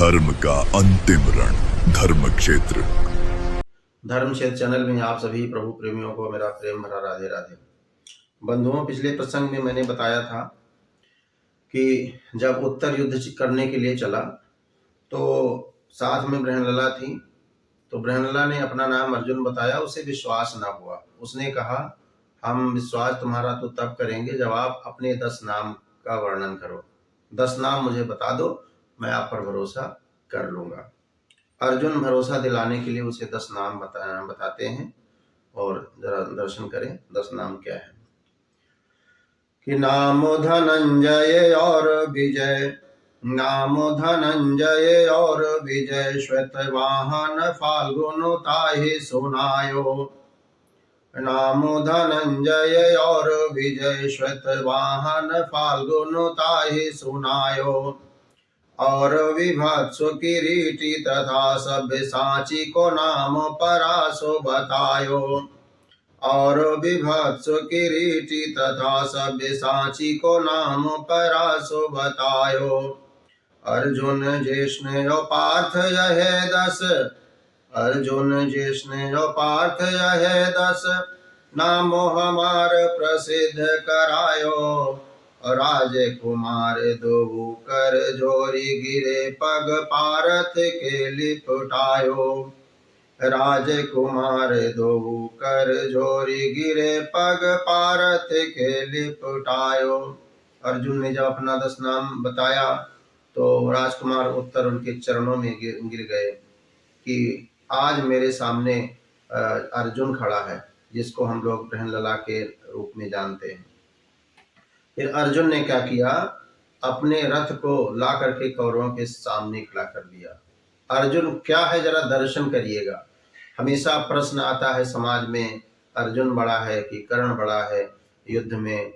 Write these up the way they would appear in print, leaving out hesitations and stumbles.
धर्म का अंतिम रण धर्म क्षेत्र। धर्म क्षेत्र चैनल में आप सभी प्रभु प्रेमियों को मेरा प्रेम भरा राधे राधे। बंधुओं, पिछले प्रसंग में मैंने बताया था कि जब उत्तर युद्ध करने के लिए चला तो साथ में बृहणलला थी। तो बृहणलला ने अपना नाम अर्जुन बताया, उसे विश्वास ना हुआ। उसने कहा, हम विश्वास तुम्हारा तो तब करेंगे जब आप अपने 10 नाम का वर्णन करो। 10 नाम मुझे बता दो, मैं आप पर भरोसा कर लूंगा। अर्जुन भरोसा दिलाने के लिए उसे 10 नाम बताते हैं और जरा दर्शन करें 10 नाम क्या है। कि नामो धनंजय और विजय, नामो धनंजय और विजय, श्वेत वाहन फाल्गुन ताहि सुनायो। नामो धनंजय और विजय, श्वेत वाहन फाल्गुन ताहि सुनायो। और विभत्सु किरीटी तथा सभ्य साची को नाम परासो बतायो। और विभत्सु किरीटी तथा सभ्य साची को नाम परासो बतायो। अर्जुन जिष्ण पार्थ यह 10, अर्जुन जिष्ण पार्थ यह 10, नामो हमार प्रसिद्ध करायो। राजकुमार दो कर जोरी गिरे पग पारथ के लिपटायो। राजकुमार दो कर जोरी गिरे पग पारथ के लिपटायो। अर्जुन ने जब अपना 10 नाम बताया तो राजकुमार उत्तर उनके चरणों में गिर गए कि आज मेरे सामने अर्जुन खड़ा है, जिसको हम लोग बृहणलला के रूप में जानते हैं। फिर अर्जुन ने क्या किया, अपने रथ को ला करके कौरवों के सामने खड़ा कर दिया। अर्जुन क्या है, जरा दर्शन करिएगा। हमेशा प्रश्न आता है समाज में, अर्जुन बड़ा है कि कर्ण बड़ा है? युद्ध में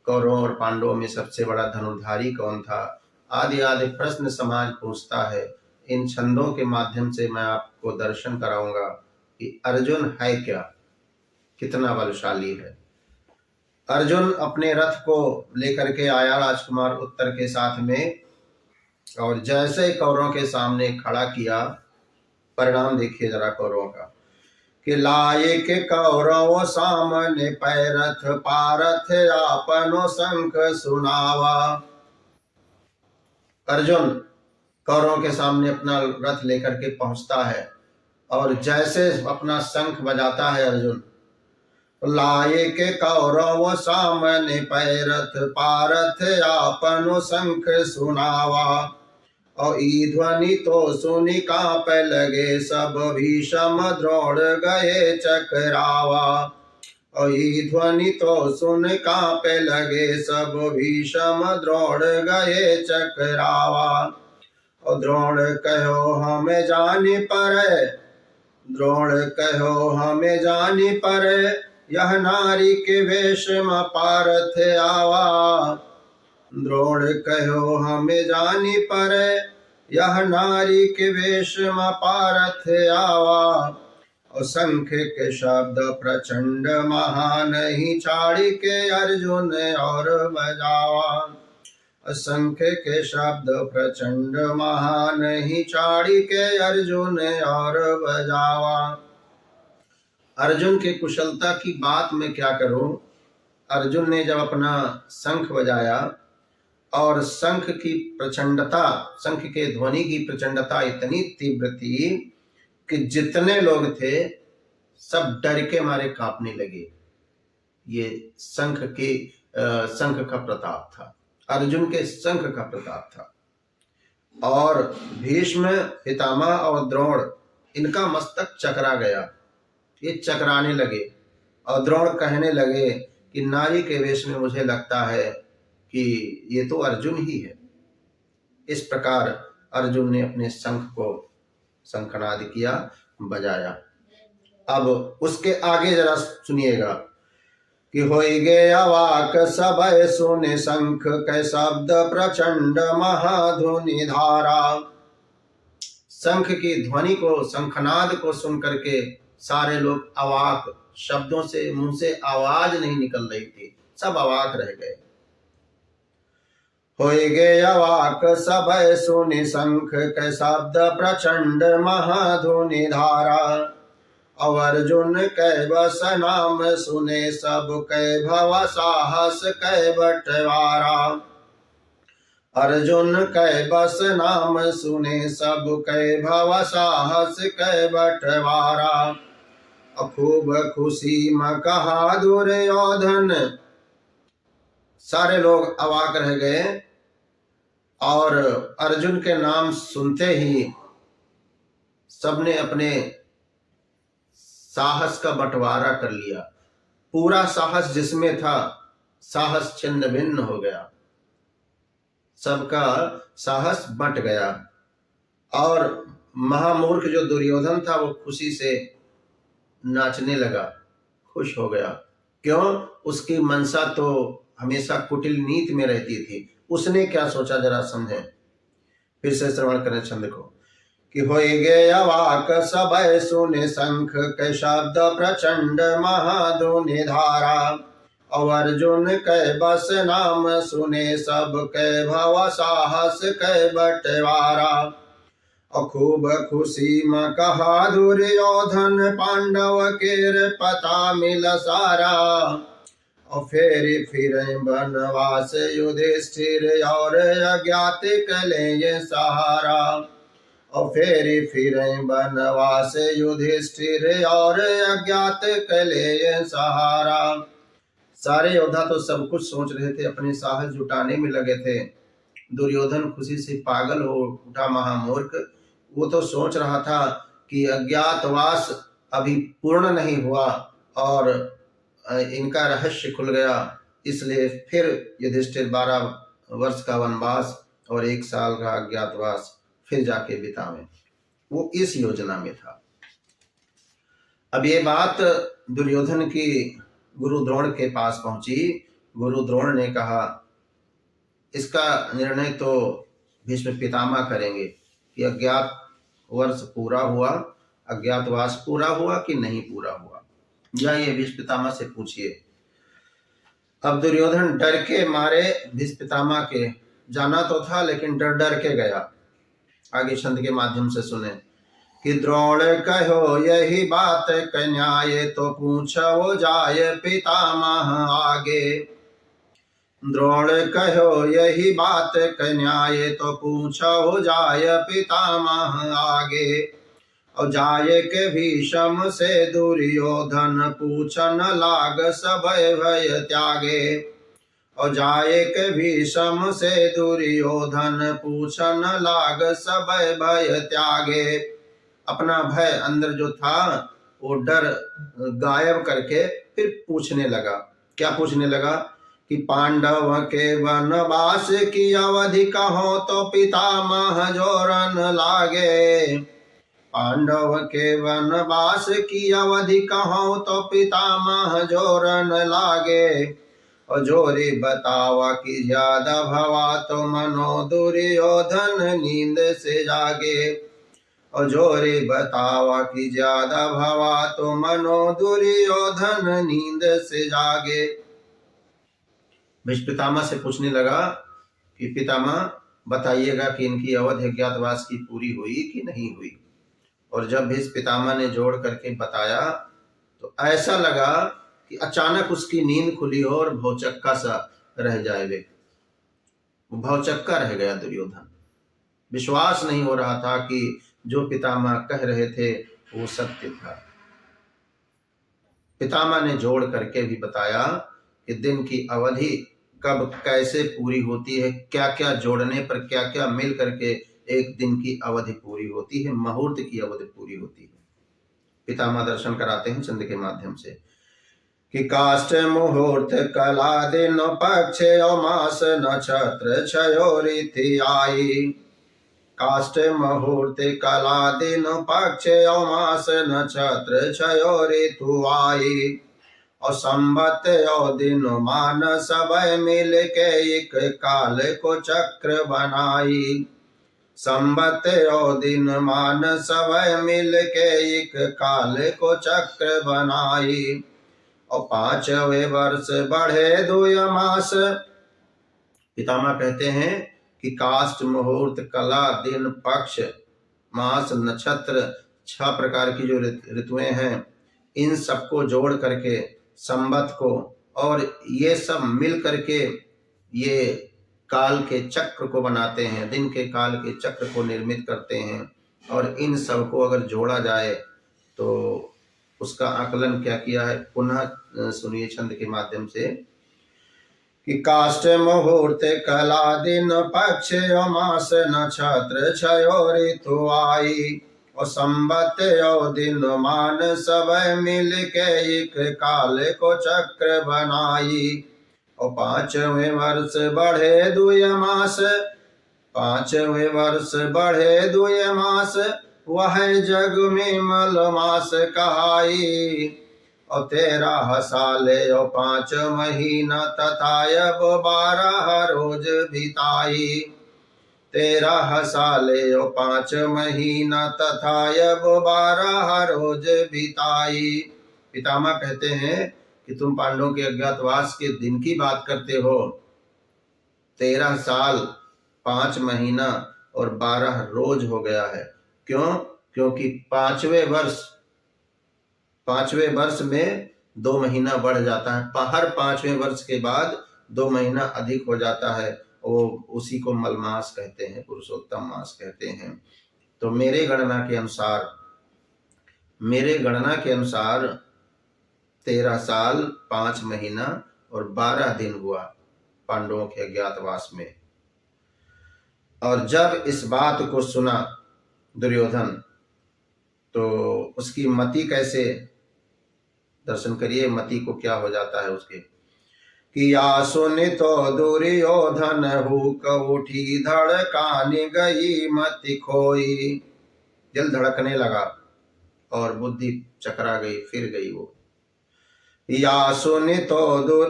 कौरवों और पांडवों में सबसे बड़ा धनुर्धारी कौन था? आदि आदि प्रश्न समाज पूछता है। इन छंदों के माध्यम से मैं आपको दर्शन कराऊंगा कि अर्जुन है क्या, कितना बलशाली है। अर्जुन अपने रथ को लेकर के आया राजकुमार उत्तर के साथ में, और जैसे कौरवों के सामने खड़ा किया, परिणाम देखिए जरा कौरवों का। कि लाए के कौरव सामने पैरथ पारथ आपनो शंख सुनावा। अर्जुन कौरवों के सामने अपना रथ लेकर के पहुंचता है और जैसे अपना शंख बजाता है अर्जुन, लाए के कौरव सामने पैरथ पारथ आपनो शंख सुनावा। और ई ध्वनि तो सुनि कांपे लगे सब, भीषम द्रोण गए चकरावा। और ई ध्वनि तो सुन कांपे लगे सब, भीषम द्रोण गए चकरावा। और द्रोण कहो हमें जानी परे, द्रोण कहो हमें जानी परे, यह नारी के वेश में पारथ आवा। द्रोण कहो हमें जानी परे, यह नारी के वेश में पारथ आवा। और शंख के शब्द प्रचंड महान ही छाड़ी के अर्जुन और बजावा। शंख के शब्द प्रचंड महान ही छाड़ी के अर्जुन और बजावा। अर्जुन के कुशलता की बात मैं क्या करूं। अर्जुन ने जब अपना शंख बजाया और शंख की प्रचंडता, शंख के ध्वनि की प्रचंडता इतनी तीव्र थी कि जितने लोग थे सब डर के मारे कांपने लगे। ये शंख का प्रताप था, अर्जुन के शंख का प्रताप था। और भीष्म, पितामह और द्रोण, इनका मस्तक चकरा गया, ये चकराने लगे। और द्रोण कहने लगे कि नारी के वेश में मुझे लगता है कि ये तो अर्जुन ही है। इस प्रकार अर्जुन ने अपने शंख को शंखनाद किया, बजाया। अब उसके आगे जरा सुनिएगा कि होई गे अवाक सबय सुने शंख के शब्द प्रचंड महाधुनि धारा। शंख की ध्वनि को, शंखनाद को सुन करके सारे लोग अवाक, शब्दों से मुंह से आवाज नहीं निकल रही थी, सब अवाक रह गए। होय गे अवाक सबय सुनि शंख के शब्द प्रचंड महाधुनि धारा। और अर्जुन कै बस नाम सुने सब कै भव साहस कै बटवारा। अर्जुन कै बस नाम सुने सब कै भव साहस कै बटवारा। खूब खुशी में कहा दुर्योधन। सारे लोग अवाक रह गए और अर्जुन के नाम सुनते ही सबने अपने साहस का बंटवारा कर लिया। पूरा साहस जिसमें था, साहस छिन्न भिन्न हो गया, सबका साहस बंट गया। और महामूर्ख जो दुर्योधन था वो खुशी से नाचने लगा, खुश हो गया। क्यों? उसकी मनसा तो हमेशा कुटिल नीति में रहती थी। उसने क्या सोचा जरा समझें। फिर से श्रवण करें छंद को कि होय गे अवाक सबय सुनि शंख के शब्द प्रचंड महाधुनि धारा। और अर्जुन कै बस नाम सुने सब कै भव साहस कै बटवारा। और खूब खुशी में कहा दुर्योधन पांडव केर पता मिल सारा। और फेरी फिर बनवास युधिष्ठिर और अज्ञात कले सहारा। और फेरी फिर बनवास युधिष्ठिर और अज्ञात कले सहारा। सारे योद्धा तो सब कुछ सोच रहे थे, अपने साहस जुटाने में लगे थे। दुर्योधन खुशी से पागल हो उठा, महामूर्ख। वो तो सोच रहा था कि अज्ञातवास अभी पूर्ण नहीं हुआ और इनका रहस्य खुल गया, इसलिए फिर युधिष्ठिर 12 वर्ष का वनवास और 1 साल का अज्ञातवास फिर जाके बितावे। वो इस योजना में था। अब ये बात दुर्योधन की गुरु द्रोण के पास पहुंची। गुरु द्रोण ने कहा इसका निर्णय तो भीष्म पितामह करेंगे कि अज्ञात वर्ष पूरा हुआ, अज्ञातवास पूरा हुआ कि नहीं पूरा हुआ, जाइए भीष्म पितामह से पूछिए। अब दुर्योधन डर के मारे भीष्म पितामह के जाना तो था, लेकिन डर डर के गया। आगे छंद के माध्यम से सुने कि द्रोण कहो यही बात कन्याये तो पूछो जाय पितामह आगे। द्रोण कहो यही बात कन्याये तो पूछो जाय पितामह आगे। और जाय के भीषम से दुर्योधन पूछन लाग सबय भय त्यागे। और जाय के भीषम से दुर्योधन पूछन लाग सबय भय त्यागे। अपना भय अंदर जो था वो डर गायब करके फिर पूछने लगा। क्या पूछने लगा कि पांडव के वनवास की अवधि कहो तो पितामह जोरन लागे। पांडव के वनवास की अवधि कहो तो पितामह जोरन लागे। और जोरी बतावा कि ज्यादा भवा तो मनो दुर्योधन नींद से जागे। और जोरी बतावा कि ज्यादा भवा तो मनो दुर्योधन नींद से जागे। भीष्म पितामह से पूछने लगा कि पितामह बताइएगा कि इनकी अवधि अज्ञातवास की पूरी हुई कि नहीं हुई। और जब भीष्म पितामह ने जोड़ करके बताया तो ऐसा लगा कि अचानक उसकी नींद खुली हो और भौचक्का सा रह जाए। वे भौचक्का रह गया दुर्योधन। विश्वास नहीं हो रहा था कि जो पितामह कह रहे थे वो सत्य था। पितामह ने जोड़ करके भी बताया कि दिन की अवधि कब कैसे पूरी होती है, क्या क्या जोड़ने पर क्या क्या मिल करके एक दिन की अवधि पूरी होती है, मुहूर्त की अवधि पूरी होती है। पितामह दर्शन कराते हैं चंद के माध्यम से कि काष्ठ मुहूर्त कला दिन पक्ष मास नक्षत्र छयो रीति आई। काष्ठ मुहूर्त कला दिन पक्ष मास नक्षत्र छयो ऋतु आई। और संबत और दिन मान सबय मिल के एक काल को चक्र बनाई। संबत और दिन मान सबय मिल के एक काल को चक्र बनाई। और 5वें वर्ष बढ़े 2 मास पितामह कहते हैं कि काष्ठ, मुहूर्त, कला, दिन, पक्ष, मास, नक्षत्र, 6 प्रकार की जो ऋतुएं हैं, इन सबको जोड़ करके संवत को, और ये सब मिल करके ये काल के चक्र को बनाते हैं, दिन के काल के चक्र को निर्मित करते हैं। और इन सब को अगर जोड़ा जाए तो उसका आकलन क्या किया है, पुनः सुनिए छंद के माध्यम से कि काष्ठ, मुहूर्त, कला, दिन, पक्ष, मास, नक्षत्र, क्षयो ऋतु आई, और संवत और दिन मान सब मिल के एक काल को चक्र बनाई। और 5वें वर्ष बढ़े 2 मास, 5वें वर्ष बढ़े 2 मास, वह जग में मल मास कहाई। और 13 साले और 5 महीना तथा अब 12 रोज बिताई। 13 साले और 5 महीना तथा अब 12 रोज बिताई। पितामह कहते हैं कि तुम पांडवों के अज्ञातवास के दिन की बात करते हो। 13 साल 5 महीना और 12 रोज हो गया है। क्यों? क्योंकि 5वें वर्ष में 2 महीना बढ़ जाता है। हर 5वें वर्ष के बाद 2 महीना अधिक हो जाता है, वो उसी को मलमास कहते हैं, पुरुषोत्तम मास कहते हैं। तो मेरे गणना के अनुसार 13 साल 5 महीना और 12 दिन हुआ पांडवों के अज्ञातवास में। और जब इस बात को सुना दुर्योधन, तो उसकी मति कैसे, दर्शन करिए मति को क्या हो जाता है उसके, कि या सुनि तो दुर्योधन हुक उठी, धड़काने गई मति खोई। दिल धड़कने लगा और बुद्धि चकरा गई, फिर गई वो। या सुनि तो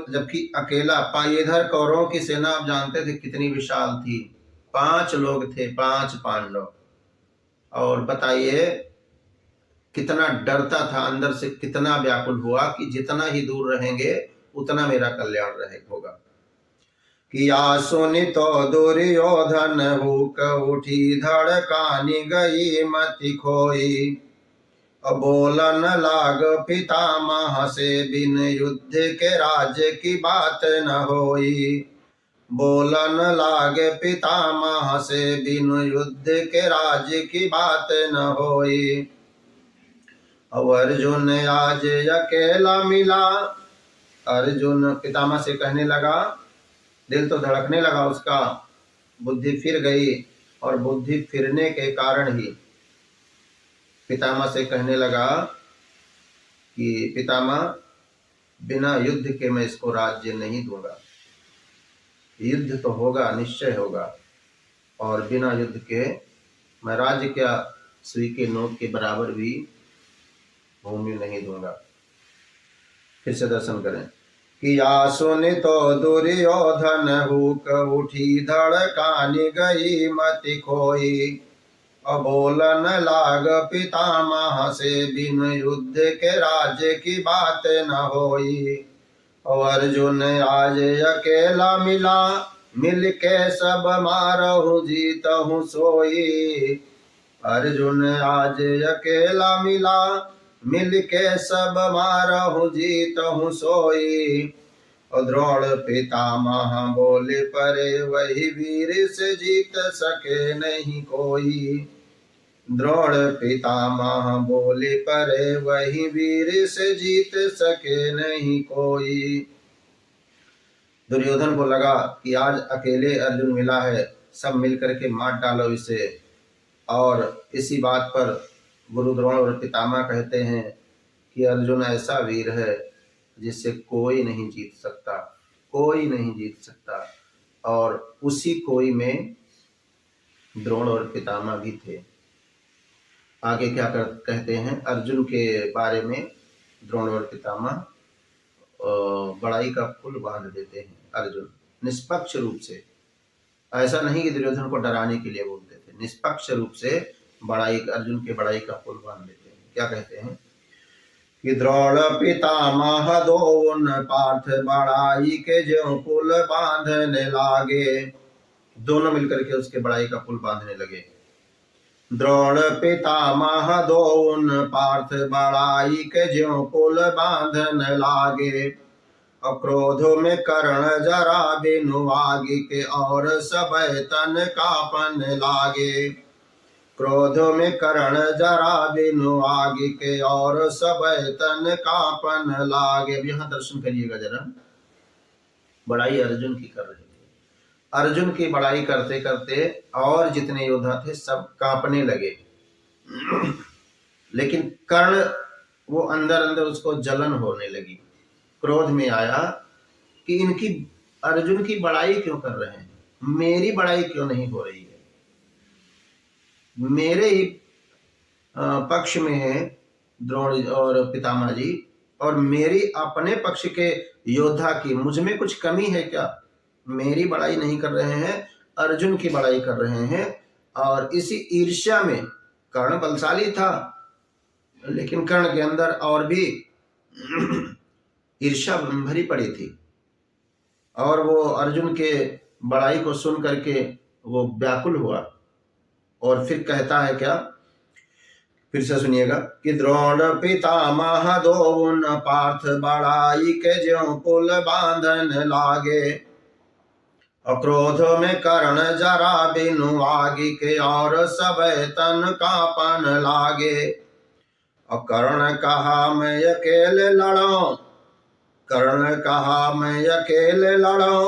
जबकि अकेला इधर कौरवों की सेना आप जानते थे कितनी विशाल थी, 5 लोग थे, 5 पांडव। और बताइए कितना डरता था अंदर से, कितना व्याकुल हुआ कि जितना ही दूर रहेंगे उतना मेरा कल्याण होगा। कि या सुनि तो दुर्योधन हुक उठी, धड़कानी गई मति खोई। अब बोलन लाग पितामह से, बिन युद्ध के राज्य की बात न होई। बोलन लाग पितामह से, बिन युद्ध के राज्य की बात न होई। अब अर्जुन आज अकेला मिला। अर्जुन पितामह से कहने लगा, दिल तो धड़कने लगा उसका, बुद्धि फिर गई, और बुद्धि फिरने के कारण ही पितामह से कहने लगा कि पितामह बिना युद्ध के मैं इसको राज्य नहीं दूंगा। युद्ध तो होगा, निश्चय होगा, और बिना युद्ध के मैं राज्य क्या सुई के नोक के बराबर भी भूमि नहीं दूंगा। फिर से दर्शन करें कि या सुनि तो दुर्योधन हुक उठी, धड़कानी गई मति खोई। अबोलन लाग पितामह से, बिन युद्ध के राज्य की बात न होई। और अर्जुन आज अकेला मिला, मिल के सब मारहु जीतहु सोई। अर्जुन आज अकेला मिला, मिल के सब मारहु जीतहु सोई। और द्रोण पितामह बोले परे, वही वीर से जीत सके नहीं कोई। द्रोण पितामह बोले परे, वही वीर से जीत सके नहीं कोई। दुर्योधन को लगा कि आज अकेले अर्जुन मिला है, सब मिलकर के मार डालो इसे। और इसी बात पर गुरु द्रोण और पितामह कहते हैं कि अर्जुन ऐसा वीर है जिससे कोई नहीं जीत सकता, कोई नहीं जीत सकता। और उसी कोई में द्रोण और पितामह भी थे। आगे क्या कहते हैं अर्जुन के बारे में, द्रोण और पितामह बड़ाई का पुल बांध देते हैं। अर्जुन निष्पक्ष रूप से, ऐसा नहीं कि दुर्योधन को डराने के लिए बोलते थे, निष्पक्ष रूप से अर्जुन के बड़ाई का पुल बांध देते हैं। क्या कहते हैं कि द्रोण पितामह दोन पार्थ बड़ाई के ज्यों पुल बांधने लागे। दोनों मिलकर के उसके बड़ाई का पुल बांधने लगे। द्रोण पितामह दोन पार्थ बड़ाई के ज्यों पुल बांधन लागे। क्रोध में कर्ण जरा बिनु आगे के और सब तन कापन लागे। क्रोध में कर्ण जरा बिनु आगे के और सब तन कापन लागे। अब यहाँ दर्शन करिएगा जरा, बड़ाई अर्जुन की कर रहे थे। अर्जुन की बड़ाई करते करते और जितने योद्धा थे सब कांपने लगे। लेकिन कर्ण वो अंदर अंदर उसको जलन होने लगी, क्रोध में आया कि इनकी अर्जुन की बड़ाई क्यों कर रहे हैं, मेरी बड़ाई क्यों नहीं हो रही है। मेरे ही पक्ष में है द्रोण और पितामह जी, और मेरी अपने पक्ष के योद्धा की मुझ में कुछ कमी है क्या। मेरी बड़ाई नहीं कर रहे हैं, अर्जुन की बड़ाई कर रहे हैं। और इसी ईर्ष्या में, कर्ण बलशाली था लेकिन कर्ण के अंदर और भी ईर्ष्या भरी पड़ी थी, और वो अर्जुन के बड़ाई को सुन करके वो व्याकुल हुआ। और फिर कहता है क्या, फिर से सुनिएगा कि द्रोण पितामह दोन पार्थ बड़ाई के ज्यों पुल बांधन लागे। क्रोध में कर्ण जरा बिनु आगे के और सब तन कापन लागे। कर्ण कहा मैं अकेले लड़ो, कर्ण कहा मैं अकेले लड़ो,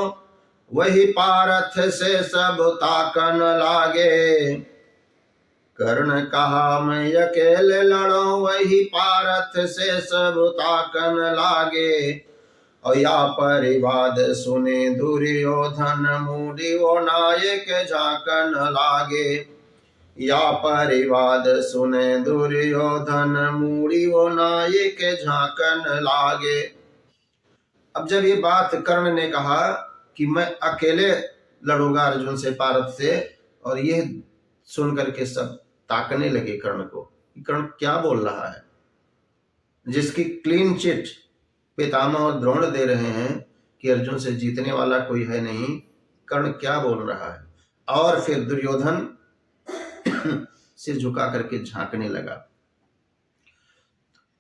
वही पारथ से सब ताकन लागे। कर्ण कहा मैं अकेले लड़ो, वही पारथ से सब ताकन लागे। और या परिवाद सुने दुर्योधन मूढ़ी वो नायक झाकन लागे। या परिवाद सुने दुर्योधन मूढ़ी वो नायक झाकन लागे। अब जब ये बात कर्ण ने कहा कि मैं अकेले लड़ूंगा अर्जुन से, पारथ से, और ये सुन करके सब ताकने लगे कर्ण को, कर्ण क्या बोल रहा है, जिसकी क्लीन चिट पितामह और द्रोण दे रहे हैं कि अर्जुन से जीतने वाला कोई है नहीं, कर्ण क्या बोल रहा है। और फिर दुर्योधन सिर झुका करके झांकने लगा।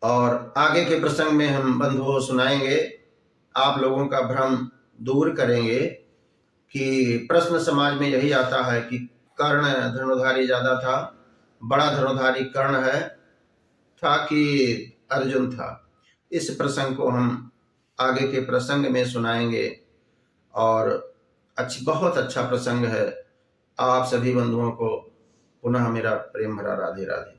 और आगे के प्रसंग में हम बंधुओं सुनाएंगे, आप लोगों का भ्रम दूर करेंगे कि प्रश्न समाज में यही आता है कि कर्ण धनुर्धारी ज्यादा था, बड़ा धनुर्धारी कर्ण है था कि अर्जुन था। इस प्रसंग को हम आगे के प्रसंग में सुनाएंगे, और बहुत अच्छा प्रसंग है। आप सभी बंधुओं को पुनः मेरा प्रेम भरा राधे राधे।